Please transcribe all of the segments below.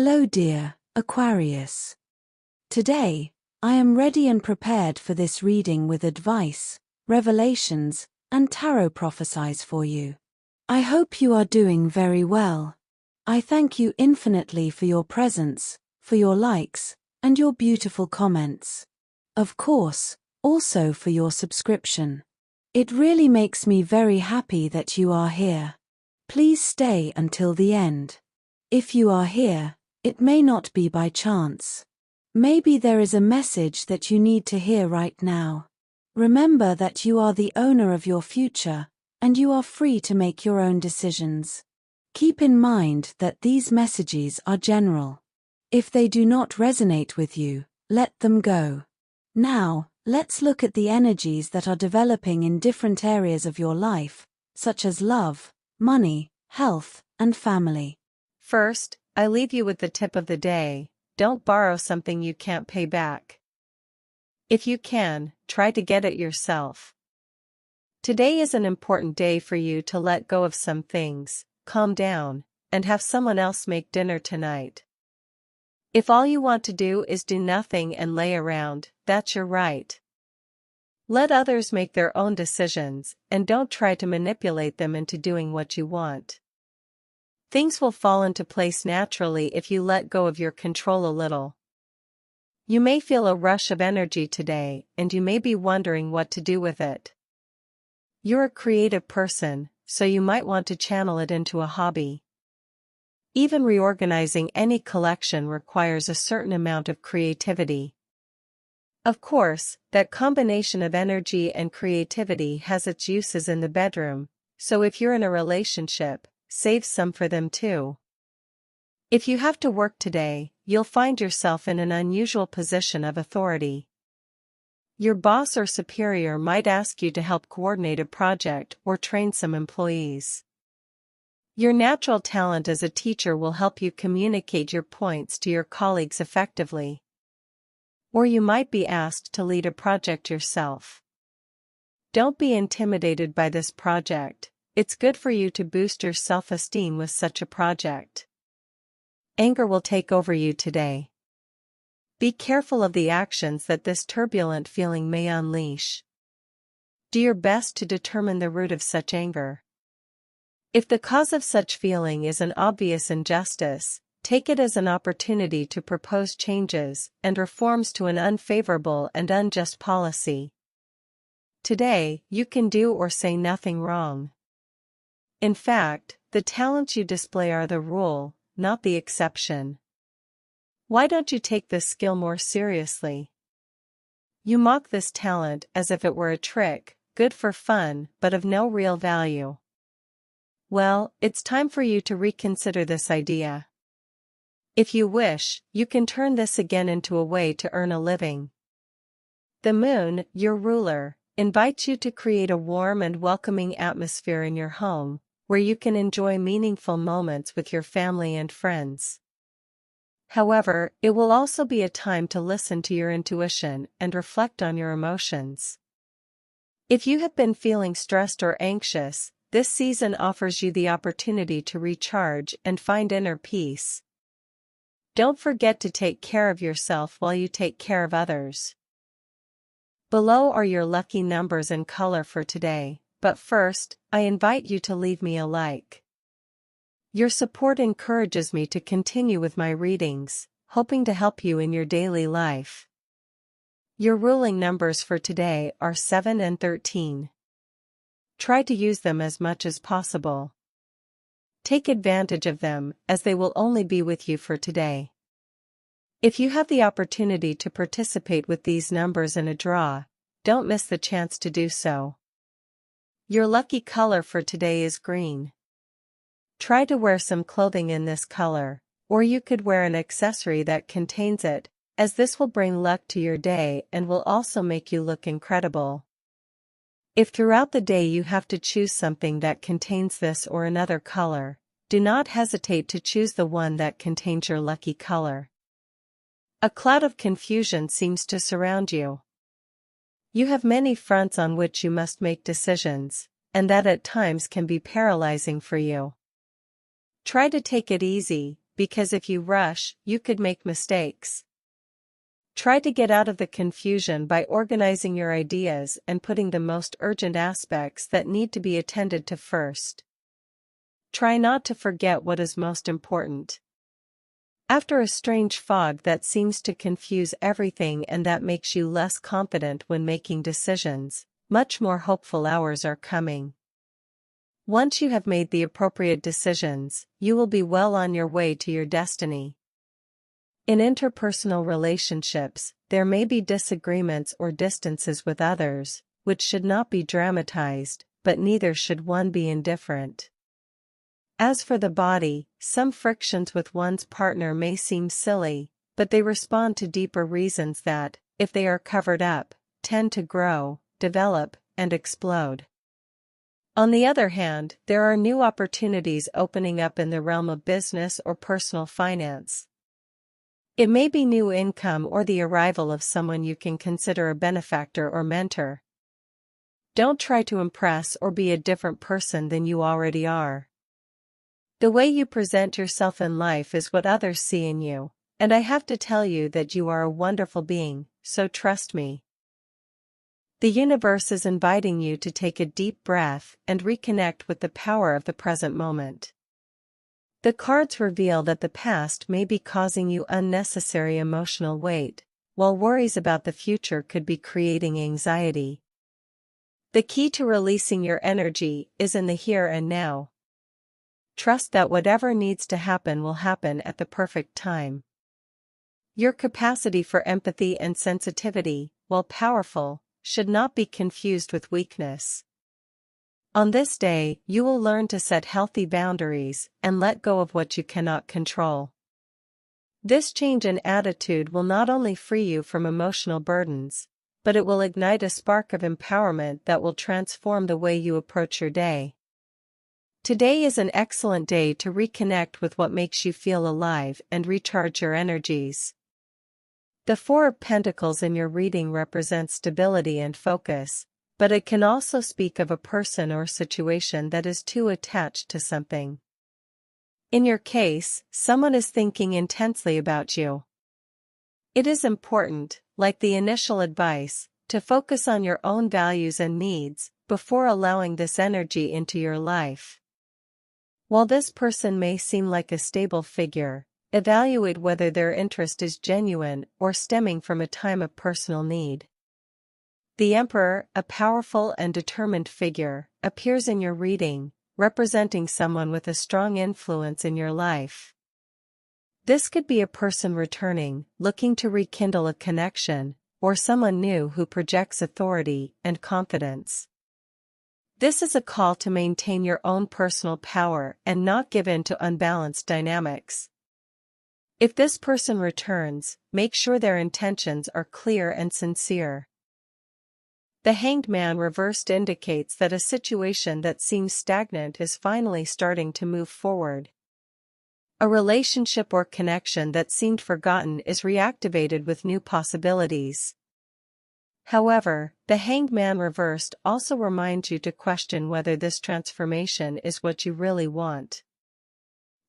Hello dear Aquarius. Today, I am ready and prepared for this reading with advice, revelations, and tarot prophecies for you. I hope you are doing very well. I thank you infinitely for your presence, for your likes, and your beautiful comments. Of course, also for your subscription. It really makes me very happy that you are here. Please stay until the end. If you are here, it may not be by chance. Maybe there is a message that you need to hear right now. Remember that you are the owner of your future, and you are free to make your own decisions. Keep in mind that these messages are general. If they do not resonate with you, let them go. Now, let's look at the energies that are developing in different areas of your life, such as love, money, health, and family. First, I leave you with the tip of the day: don't borrow something you can't pay back. If you can, try to get it yourself. Today is an important day for you to let go of some things, calm down, and have someone else make dinner tonight. If all you want to do is do nothing and lay around, that's your right. Let others make their own decisions, and don't try to manipulate them into doing what you want. Things will fall into place naturally if you let go of your control a little. You may feel a rush of energy today, and you may be wondering what to do with it. You're a creative person, so you might want to channel it into a hobby. Even reorganizing any collection requires a certain amount of creativity. Of course, that combination of energy and creativity has its uses in the bedroom, so if you're in a relationship, save some for them too. If you have to work today, you'll find yourself in an unusual position of authority. Your boss or superior might ask you to help coordinate a project or train some employees. Your natural talent as a teacher will help you communicate your points to your colleagues effectively. Or you might be asked to lead a project yourself. Don't be intimidated by this project. It's good for you to boost your self-esteem with such a project. Anger will take over you today. Be careful of the actions that this turbulent feeling may unleash. Do your best to determine the root of such anger. If the cause of such feeling is an obvious injustice, take it as an opportunity to propose changes and reforms to an unfavorable and unjust policy. Today, you can do or say nothing wrong. In fact, the talents you display are the rule, not the exception. Why don't you take this skill more seriously? You mock this talent as if it were a trick, good for fun, but of no real value. Well, it's time for you to reconsider this idea. If you wish, you can turn this again into a way to earn a living. The moon, your ruler, invites you to create a warm and welcoming atmosphere in your home, where you can enjoy meaningful moments with your family and friends. However, it will also be a time to listen to your intuition and reflect on your emotions. If you have been feeling stressed or anxious, this season offers you the opportunity to recharge and find inner peace. Don't forget to take care of yourself while you take care of others. Below are your lucky numbers and color for today. But first, I invite you to leave me a like. Your support encourages me to continue with my readings, hoping to help you in your daily life. Your ruling numbers for today are 7 and 13. Try to use them as much as possible. Take advantage of them, as they will only be with you for today. If you have the opportunity to participate with these numbers in a draw, don't miss the chance to do so. Your lucky color for today is green. Try to wear some clothing in this color, or you could wear an accessory that contains it, as this will bring luck to your day and will also make you look incredible. If throughout the day you have to choose something that contains this or another color, do not hesitate to choose the one that contains your lucky color. A cloud of confusion seems to surround you. You have many fronts on which you must make decisions, and that at times can be paralyzing for you. Try to take it easy, because if you rush, you could make mistakes. Try to get out of the confusion by organizing your ideas and putting the most urgent aspects that need to be attended to first. Try not to forget what is most important. After a strange fog that seems to confuse everything and that makes you less confident when making decisions, much more hopeful hours are coming. Once you have made the appropriate decisions, you will be well on your way to your destiny. In interpersonal relationships, there may be disagreements or distances with others, which should not be dramatized, but neither should one be indifferent. As for the body, some frictions with one's partner may seem silly, but they respond to deeper reasons that, if they are covered up, tend to grow, develop, and explode. On the other hand, there are new opportunities opening up in the realm of business or personal finance. It may be new income or the arrival of someone you can consider a benefactor or mentor. Don't try to impress or be a different person than you already are. The way you present yourself in life is what others see in you, and I have to tell you that you are a wonderful being, so trust me. The universe is inviting you to take a deep breath and reconnect with the power of the present moment. The cards reveal that the past may be causing you unnecessary emotional weight, while worries about the future could be creating anxiety. The key to releasing your energy is in the here and now. Trust that whatever needs to happen will happen at the perfect time. Your capacity for empathy and sensitivity, while powerful, should not be confused with weakness. On this day, you will learn to set healthy boundaries and let go of what you cannot control. This change in attitude will not only free you from emotional burdens, but it will ignite a spark of empowerment that will transform the way you approach your day. Today is an excellent day to reconnect with what makes you feel alive and recharge your energies. The Four of Pentacles in your reading represents stability and focus, but it can also speak of a person or situation that is too attached to something. In your case, someone is thinking intensely about you. It is important, like the initial advice, to focus on your own values and needs before allowing this energy into your life. While this person may seem like a stable figure, evaluate whether their interest is genuine or stemming from a time of personal need. The Emperor, a powerful and determined figure, appears in your reading, representing someone with a strong influence in your life. This could be a person returning, looking to rekindle a connection, or someone new who projects authority and confidence. This is a call to maintain your own personal power and not give in to unbalanced dynamics. If this person returns, make sure their intentions are clear and sincere. The Hanged Man reversed indicates that a situation that seems stagnant is finally starting to move forward. A relationship or connection that seemed forgotten is reactivated with new possibilities. However, the Hanged Man reversed also reminds you to question whether this transformation is what you really want.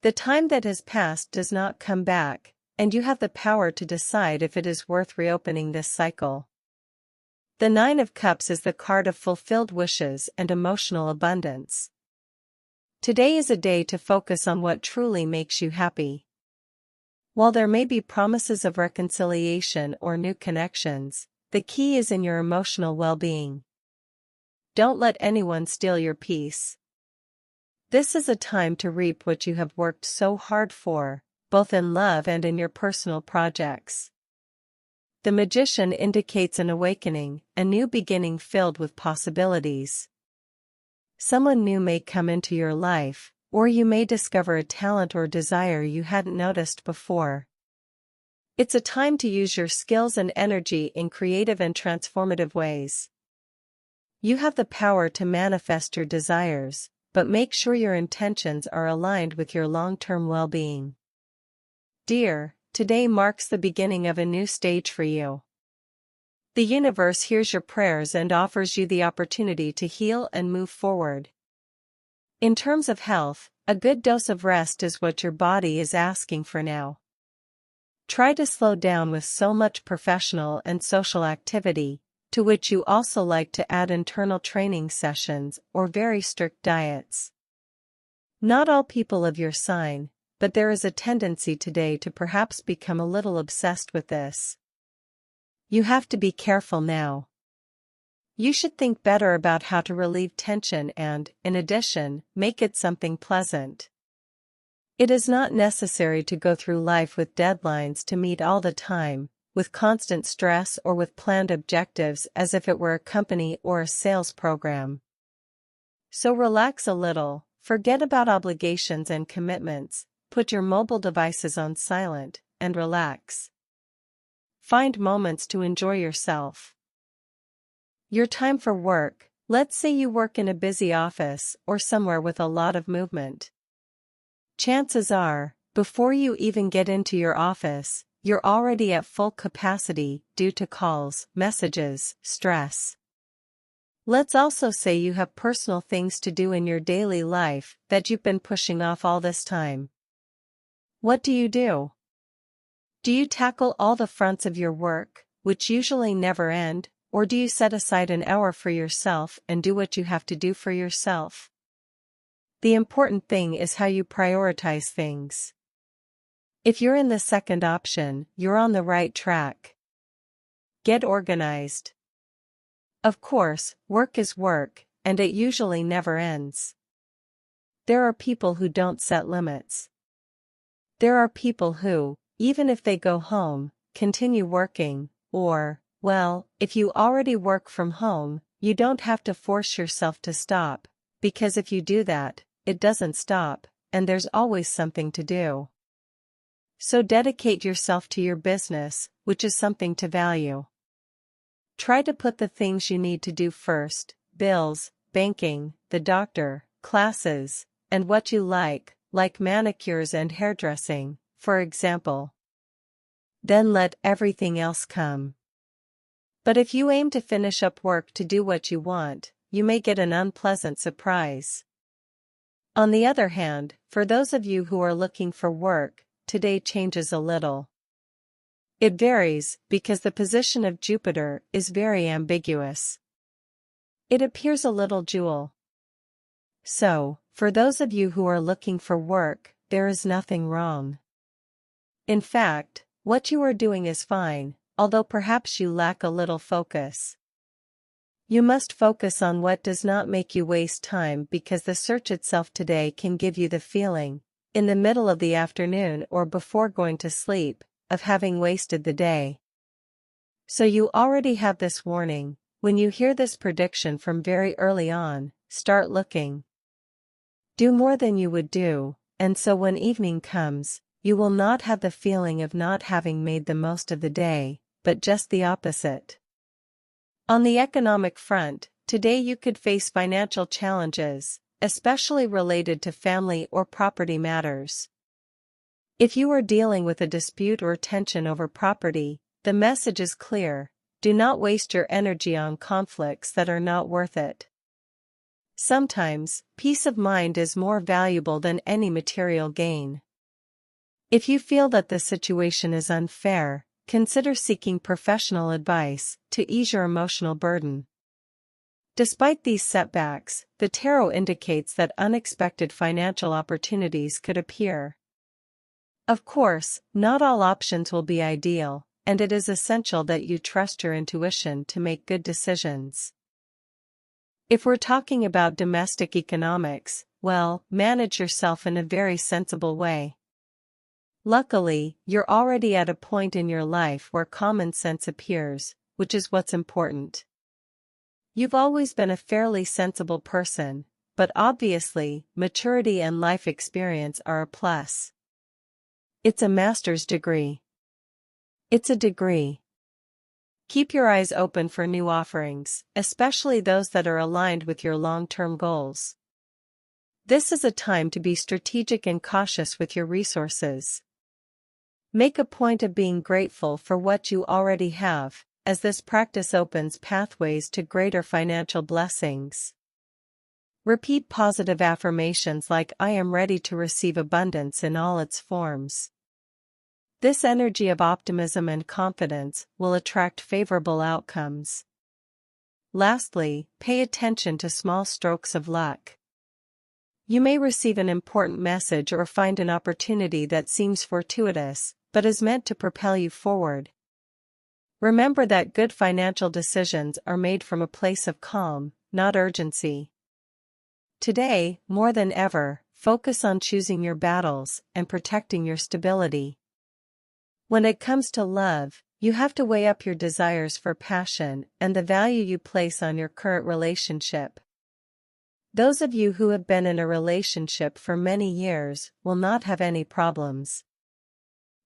The time that has passed does not come back, and you have the power to decide if it is worth reopening this cycle. The Nine of Cups is the card of fulfilled wishes and emotional abundance. Today is a day to focus on what truly makes you happy. While there may be promises of reconciliation or new connections, the key is in your emotional well-being. Don't let anyone steal your peace. This is a time to reap what you have worked so hard for, both in love and in your personal projects. The Magician indicates an awakening, a new beginning filled with possibilities. Someone new may come into your life, or you may discover a talent or desire you hadn't noticed before. It's a time to use your skills and energy in creative and transformative ways. You have the power to manifest your desires, but make sure your intentions are aligned with your long-term well-being. Dear, today marks the beginning of a new stage for you. The universe hears your prayers and offers you the opportunity to heal and move forward. In terms of health, A good dose of rest is what your body is asking for now. Try to slow down with so much professional and social activity, to which you also like to add internal training sessions or very strict diets. Not all people of your sign, but there is a tendency today to perhaps become a little obsessed with this. You have to be careful now. You should think better about how to relieve tension and, in addition, make it something pleasant. It is not necessary to go through life with deadlines to meet all the time, with constant stress or with planned objectives as if it were a company or a sales program. So relax a little, forget about obligations and commitments, put your mobile devices on silent, and relax. Find moments to enjoy yourself. Your time for work, let's say you work in a busy office or somewhere with a lot of movement. Chances are, before you even get into your office, you're already at full capacity due to calls, messages, stress. Let's also say you have personal things to do in your daily life that you've been pushing off all this time. What do? Do you tackle all the fronts of your work, which usually never end, or do you set aside an hour for yourself and do what you have to do for yourself? The important thing is how you prioritize things. If you're in the second option, you're on the right track. Get organized. Of course, work is work, and it usually never ends. There are people who don't set limits. There are people who, even if they go home, continue working, or, well, if you already work from home, you don't have to force yourself to stop, because if you do that, it doesn't stop, and there's always something to do. So dedicate yourself to your business, which is something to value. Try to put the things you need to do first: bills, banking, the doctor, classes, and what you like manicures and hairdressing, for example. Then let everything else come. But if you aim to finish up work to do what you want, you may get an unpleasant surprise. On the other hand, for those of you who are looking for work, today changes a little. It varies, because the position of Jupiter is very ambiguous. It appears a little dual. So, for those of you who are looking for work, there is nothing wrong. In fact, what you are doing is fine, although perhaps you lack a little focus. You must focus on what does not make you waste time, because the search itself today can give you the feeling, in the middle of the afternoon or before going to sleep, of having wasted the day. So you already have this warning. When you hear this prediction from very early on, start looking. Do more than you would do, and so when evening comes, you will not have the feeling of not having made the most of the day, but just the opposite. On the economic front, today you could face financial challenges, especially related to family or property matters. If you are dealing with a dispute or tension over property, the message is clear: do not waste your energy on conflicts that are not worth it. Sometimes, peace of mind is more valuable than any material gain. If you feel that the situation is unfair, consider seeking professional advice to ease your emotional burden. Despite these setbacks, the tarot indicates that unexpected financial opportunities could appear. Of course, not all options will be ideal, and it is essential that you trust your intuition to make good decisions. If we're talking about domestic economics, well, manage yourself in a very sensible way. Luckily, you're already at a point in your life where common sense appears, which is what's important. You've always been a fairly sensible person, but obviously, maturity and life experience are a plus. It's a master's degree. It's a degree. Keep your eyes open for new offerings, especially those that are aligned with your long-term goals. This is a time to be strategic and cautious with your resources. Make a point of being grateful for what you already have, as this practice opens pathways to greater financial blessings. Repeat positive affirmations like I am ready to receive abundance in all its forms. This energy of optimism and confidence will attract favorable outcomes. Lastly, pay attention to small strokes of luck. You may receive an important message or find an opportunity that seems fortuitous, but is meant to propel you forward. Remember that good financial decisions are made from a place of calm, not urgency. Today, more than ever, focus on choosing your battles and protecting your stability. When it comes to love, you have to weigh up your desires for passion and the value you place on your current relationship. Those of you who have been in a relationship for many years will not have any problems.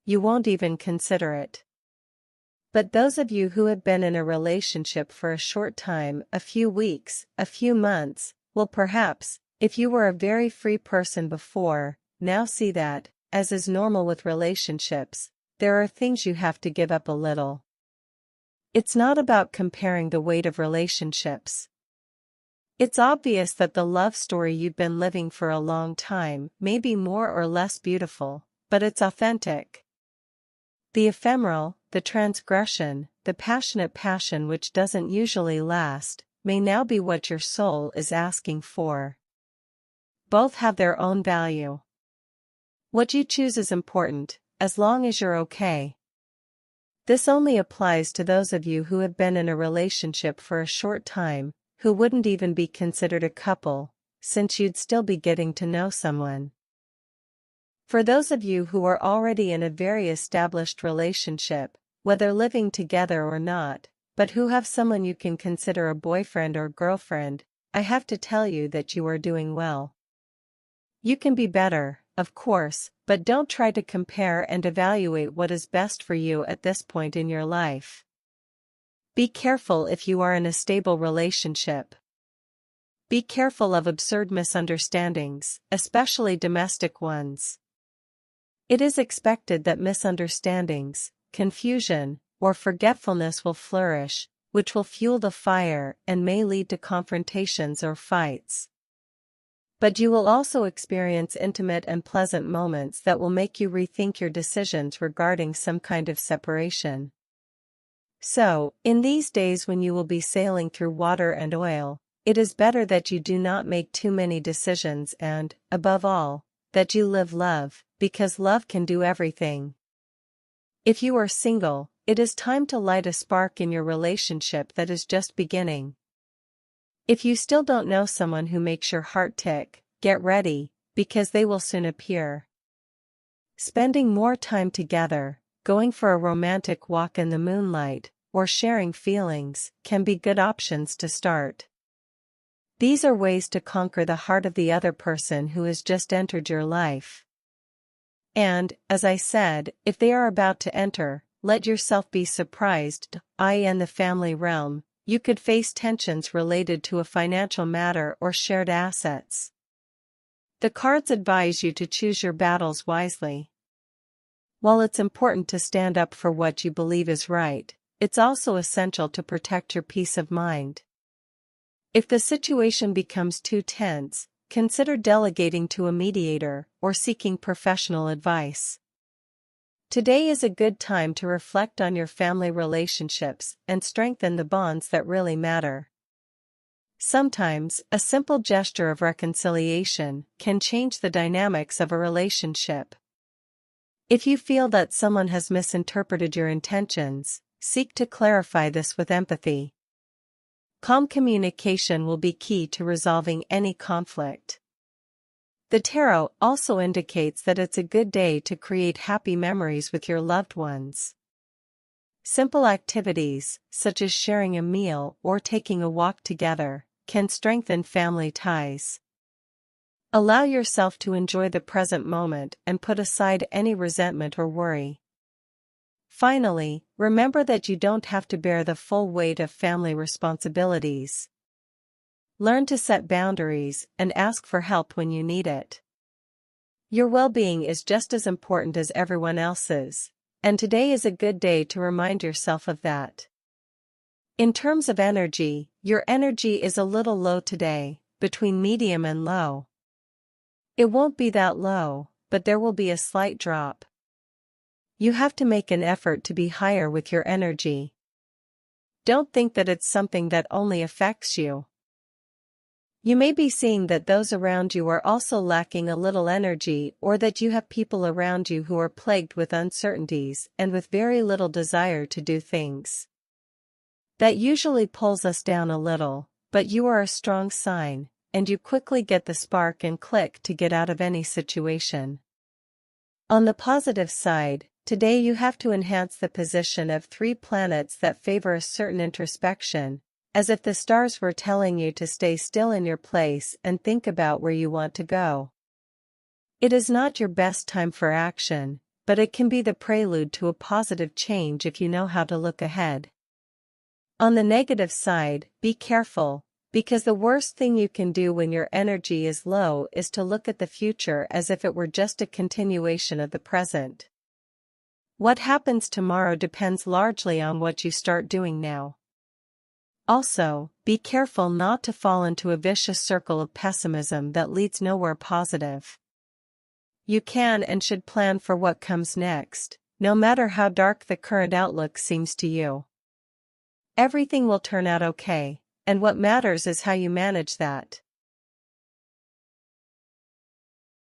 You won't even consider it. But those of you who have been in a relationship for a short time, a few weeks, a few months, will perhaps, if you were a very free person before, now see that, as is normal with relationships, there are things you have to give up a little. It's not about comparing the weight of relationships. It's obvious that the love story you've been living for a long time may be more or less beautiful, but it's authentic. The ephemeral, the transgression, the passionate passion which doesn't usually last, may now be what your soul is asking for. Both have their own value. What you choose is important, as long as you're okay. This only applies to those of you who have been in a relationship for a short time, who wouldn't even be considered a couple, since you'd still be getting to know someone. For those of you who are already in a very established relationship, whether living together or not, but who have someone you can consider a boyfriend or girlfriend, I have to tell you that you are doing well. You can be better, of course, but don't try to compare and evaluate what is best for you at this point in your life. Be careful if you are in a stable relationship. Be careful of absurd misunderstandings, especially domestic ones. It is expected that misunderstandings, confusion, or forgetfulness will flourish, which will fuel the fire and may lead to confrontations or fights. But you will also experience intimate and pleasant moments that will make you rethink your decisions regarding some kind of separation. So, in these days when you will be sailing through water and oil, it is better that you do not make too many decisions and, above all, that you live love, because love can do everything. If you are single, it is time to light a spark in your relationship that is just beginning. If you still don't know someone who makes your heart tick, get ready, because they will soon appear. Spending more time together, going for a romantic walk in the moonlight, or sharing feelings, can be good options to start. These are ways to conquer the heart of the other person who has just entered your life. And, as I said, if they are about to enter, let yourself be surprised. In the family realm, you could face tensions related to a financial matter or shared assets. The cards advise you to choose your battles wisely. While it's important to stand up for what you believe is right, it's also essential to protect your peace of mind. If the situation becomes too tense, consider delegating to a mediator or seeking professional advice. Today is a good time to reflect on your family relationships and strengthen the bonds that really matter. Sometimes, a simple gesture of reconciliation can change the dynamics of a relationship. If you feel that someone has misinterpreted your intentions, seek to clarify this with empathy. Calm communication will be key to resolving any conflict. The tarot also indicates that it's a good day to create happy memories with your loved ones. Simple activities, such as sharing a meal or taking a walk together, can strengthen family ties. Allow yourself to enjoy the present moment and put aside any resentment or worry. Finally, remember that you don't have to bear the full weight of family responsibilities. Learn to set boundaries and ask for help when you need it. Your well-being is just as important as everyone else's, and today is a good day to remind yourself of that. In terms of energy, your energy is a little low today, between medium and low. It won't be that low, but there will be a slight drop. You have to make an effort to be higher with your energy. Don't think that it's something that only affects you. You may be seeing that those around you are also lacking a little energy, or that you have people around you who are plagued with uncertainties and with very little desire to do things. That usually pulls us down a little, but you are a strong sign, and you quickly get the spark and click to get out of any situation. On the positive side, today you have to enhance the position of 3 planets that favor a certain introspection, as if the stars were telling you to stay still in your place and think about where you want to go. It is not your best time for action, but it can be the prelude to a positive change if you know how to look ahead. On the negative side, be careful, because the worst thing you can do when your energy is low is to look at the future as if it were just a continuation of the present. What happens tomorrow depends largely on what you start doing now. Also, be careful not to fall into a vicious circle of pessimism that leads nowhere positive. You can and should plan for what comes next, no matter how dark the current outlook seems to you. Everything will turn out okay, and what matters is how you manage that.